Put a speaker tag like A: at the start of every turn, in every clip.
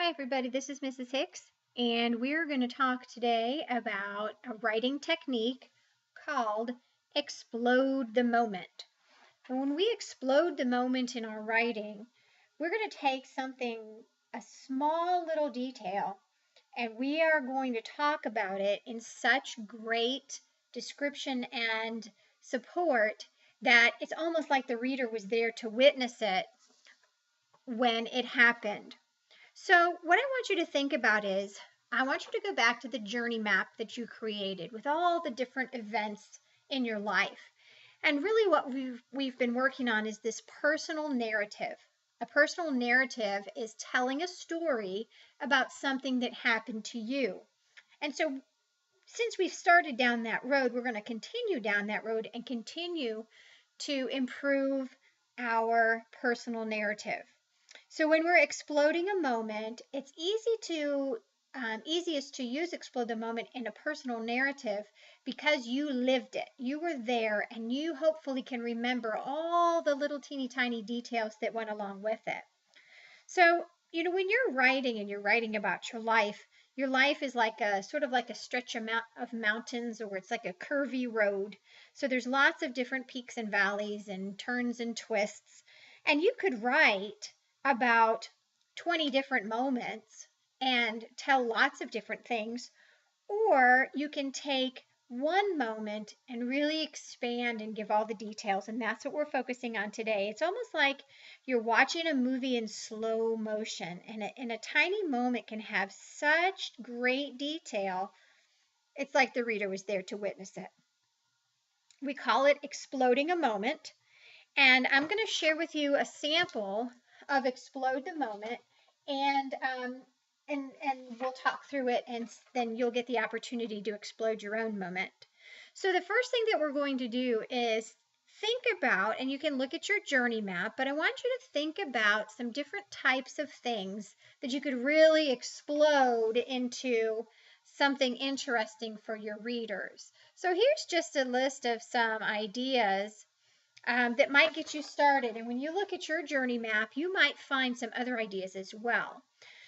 A: Hi, everybody. This is Mrs. Hicks, and we're going to talk today about a writing technique called explode the moment. And when we explode the moment in our writing, we're going to take something, a small little detail, and we are going to talk about it in such great description and support that it's almost like the reader was there to witness it when it happened. So, what I want you to think about is I want you to go back to the journey map that you created with all the different events in your life. And really, what we've been working on is this personal narrative. A personal narrative is telling a story about something that happened to you. And so, since we've started down that road, we're going to continue down that road and continue to improve our personal narrative. So when we're exploding a moment, it's easiest to use explode the moment in a personal narrative because you lived it. You were there and you hopefully can remember all the little teeny tiny details that went along with it. So, when you're writing and you're writing about your life is like a sort of like a stretch of mountains, or it's like a curvy road. So there's lots of different peaks and valleys and turns and twists. And you could write about 20 different moments and tell lots of different things, or you can take one moment and really expand and give all the details. And that's what we're focusing on today. It's almost like you're watching a movie in slow motion, and a tiny moment can have such great detail. It's like the reader was there to witness it. We call it exploding a moment. And I'm going to share with you a sample of Explode the Moment, and we'll talk through it, and then you'll get the opportunity to explode your own moment. So the first thing that we're going to do is think about, and you can look at your journey map, but I want you to think about some different types of things that you could really explode into something interesting for your readers. So here's just a list of some ideas that might get you started. And when you look at your journey map, you might find some other ideas as well.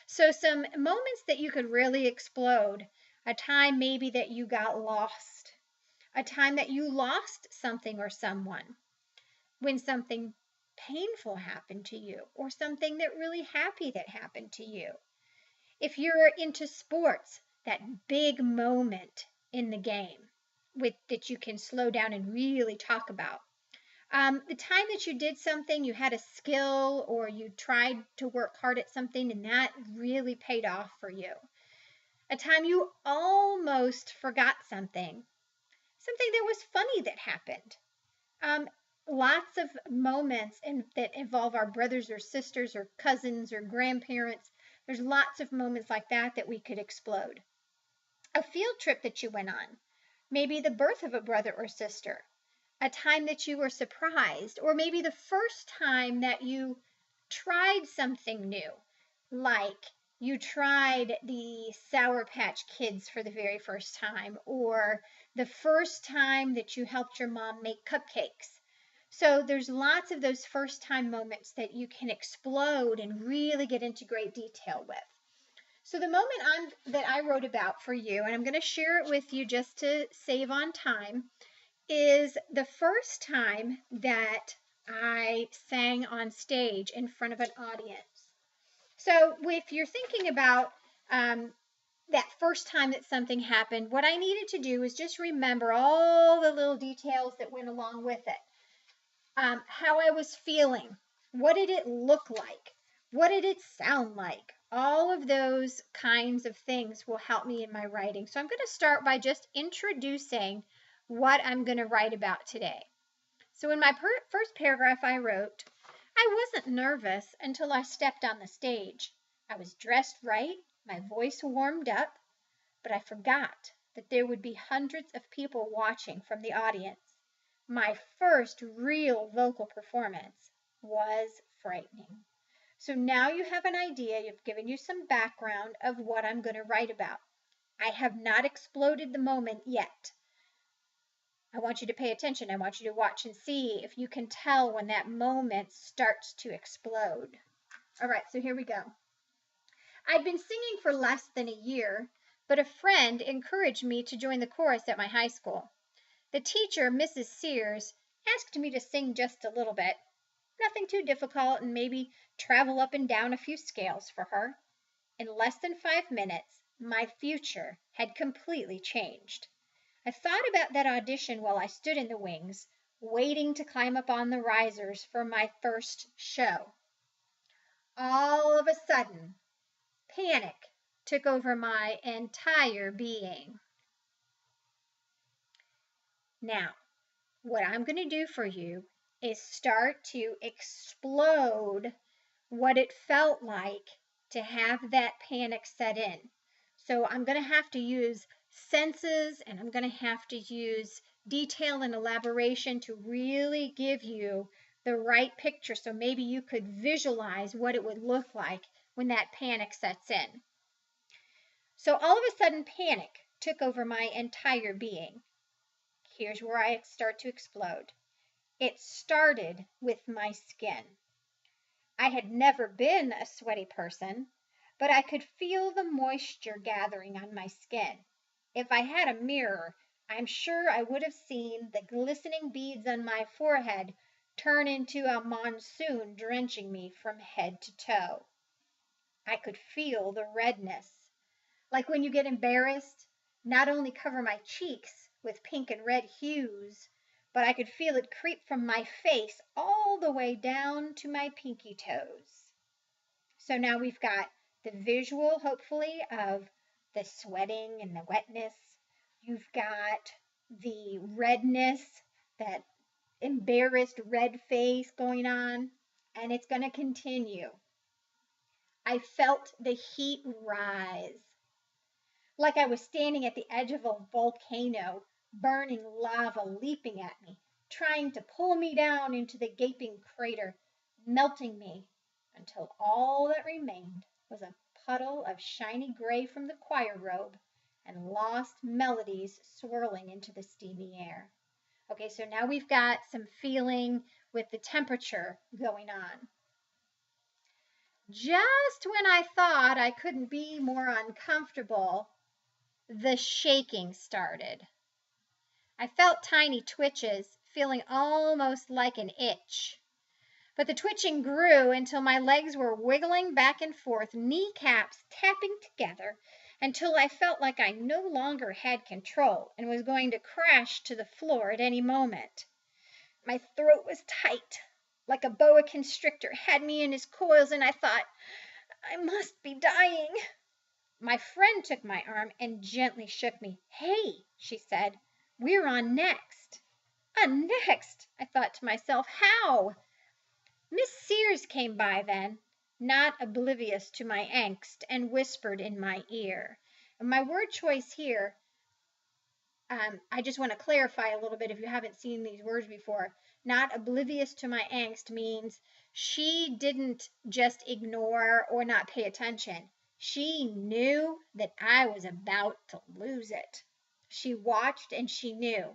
A: So, some moments that you could really explode: a time maybe that you got lost, a time that you lost something or someone, when something painful happened to you, or something that really happy that happened to you. If you're into sports, that big moment in the game that you can slow down and really talk about. The time that you did something, you had a skill, or you tried to work hard at something and that really paid off for you. A time you almost forgot something that was funny that happened. Um, Lots of moments that involve our brothers or sisters or cousins or grandparents. There's lots of moments like that that we could explode. A field trip that you went on, maybe the birth of a brother or sister, a time that you were surprised, or maybe the first time that you tried something new, like you tried the Sour Patch Kids for the very first time, or the first time that you helped your mom make cupcakes. So there's lots of those first time moments that you can explode and really get into great detail with. So the moment that I wrote about for you, and I'm going to share it with you just to save on time, is the first time that I sang on stage in front of an audience. So if you're thinking about that first time that something happened, what I needed to do is just remember all the little details that went along with it. How I was feeling, what did it look like, what did it sound like? All of those kinds of things will help me in my writing. So I'm going to start by just introducing what I'm going to write about today. So in my first paragraph I wrote, I wasn't nervous until I stepped on the stage. I was dressed right, my voice warmed up, but I forgot that there would be hundreds of people watching from the audience. My first real vocal performance was frightening. So now you have an idea, you've given you some background of what I'm going to write about. I have not exploded the moment yet. I want you to pay attention. I want you to watch and see if you can tell when that moment starts to explode. All right, so here we go. I'd been singing for less than a year, but a friend encouraged me to join the chorus at my high school. The teacher, Mrs. Sears, asked me to sing just a little bit. Nothing too difficult, and maybe travel up and down a few scales for her. In less than 5 minutes, my future had completely changed. I thought about that audition while I stood in the wings, waiting to climb up on the risers for my first show. All of a sudden, panic took over my entire being. Now, what I'm going to do for you is start to explode what it felt like to have that panic set in. So I'm going to have to use senses, and I'm going to have to use detail and elaboration to really give you the right picture, so maybe you could visualize what it would look like when that panic sets in. So all of a sudden, panic took over my entire being. Here's where I start to explode. It started with my skin. I had never been a sweaty person, but I could feel the moisture gathering on my skin. If I had a mirror, I'm sure I would have seen the glistening beads on my forehead turn into a monsoon drenching me from head to toe. I could feel the redness. Like when you get embarrassed, not only cover my cheeks with pink and red hues, but I could feel it creep from my face all the way down to my pinky toes. So now we've got the visual, hopefully, of the sweating and the wetness. You've got the redness, that embarrassed red face going on, and it's going to continue. I felt the heat rise, like I was standing at the edge of a volcano, burning lava leaping at me, trying to pull me down into the gaping crater, melting me until all that remained was a puddle of shiny gray from the choir robe and lost melodies swirling into the steamy air. Okay, so now we've got some feeling with the temperature going on. Just when I thought I couldn't be more uncomfortable, the shaking started. I felt tiny twitches, feeling almost like an itch. But the twitching grew until my legs were wiggling back and forth, kneecaps tapping together, until I felt like I no longer had control and was going to crash to the floor at any moment. My throat was tight, like a boa constrictor had me in his coils, and I thought, I must be dying. My friend took my arm and gently shook me. Hey, she said, we're on next. On next, I thought to myself, how? Miss Sears came by then, not oblivious to my angst, and whispered in my ear. And my word choice here, I just want to clarify a little bit if you haven't seen these words before. Not oblivious to my angst means she didn't just ignore or not pay attention. She knew that I was about to lose it. She watched and she knew.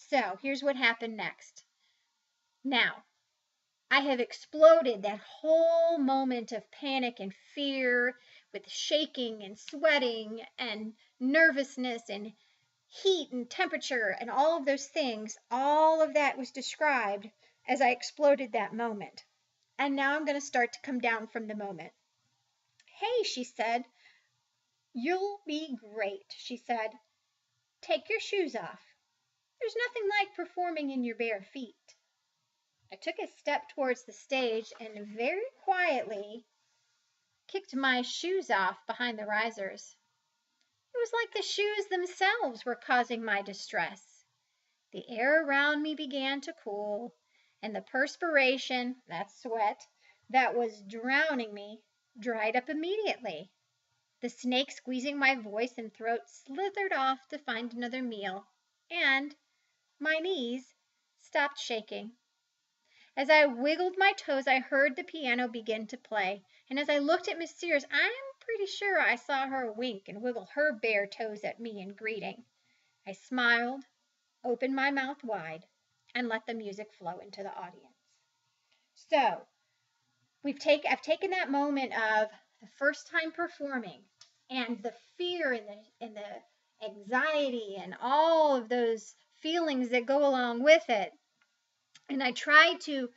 A: So here's what happened next. Now, I have exploded that whole moment of panic and fear with shaking and sweating and nervousness and heat and temperature and all of those things. All of that was described as I exploded that moment. And now I'm going to start to come down from the moment. Hey, she said. You'll be great, she said. Take your shoes off. There's nothing like performing in your bare feet. I took a step towards the stage and very quietly kicked my shoes off behind the risers. It was like the shoes themselves were causing my distress. The air around me began to cool, and the perspiration, that sweat, that was drowning me, dried up immediately. The snake squeezing my voice and throat slithered off to find another meal, and my knees stopped shaking. As I wiggled my toes, I heard the piano begin to play, and as I looked at Miss Sears, I'm pretty sure I saw her wink and wiggle her bare toes at me in greeting. I smiled, opened my mouth wide, and let the music flow into the audience. So, I've taken that moment of the first time performing, and the fear and the anxiety and all of those feelings that go along with it. And I try to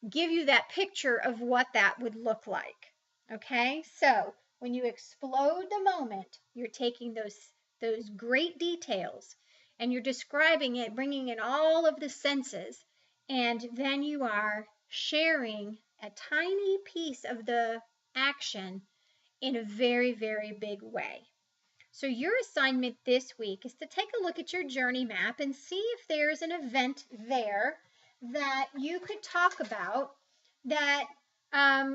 A: give you that picture of what that would look like. Okay? So, when you explode the moment, you're taking those great details and you're describing it, bringing in all of the senses, and then you are sharing a tiny piece of the action in a very, very big way. So, your assignment this week is to take a look at your journey map and see if there's an event there that you could talk about that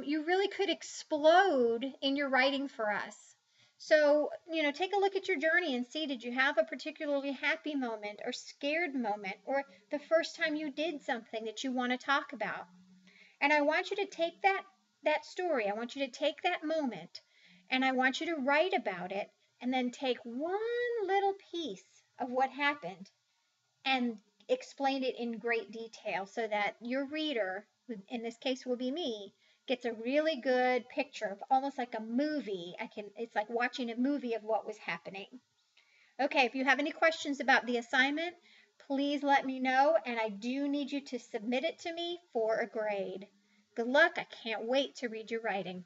A: you really could explode in your writing for us. So, take a look at your journey and see, did you have a particularly happy moment or scared moment or the first time you did something that you want to talk about? And I want you to take that story, I want you to take that moment, and I want you to write about it, and then take one little piece of what happened and explain it in great detail so that your reader, in this case will be me, gets a really good picture of almost like a movie. It's like watching a movie of what was happening. Okay, if you have any questions about the assignment, please let me know, and I do need you to submit it to me for a grade. Good luck. I can't wait to read your writing.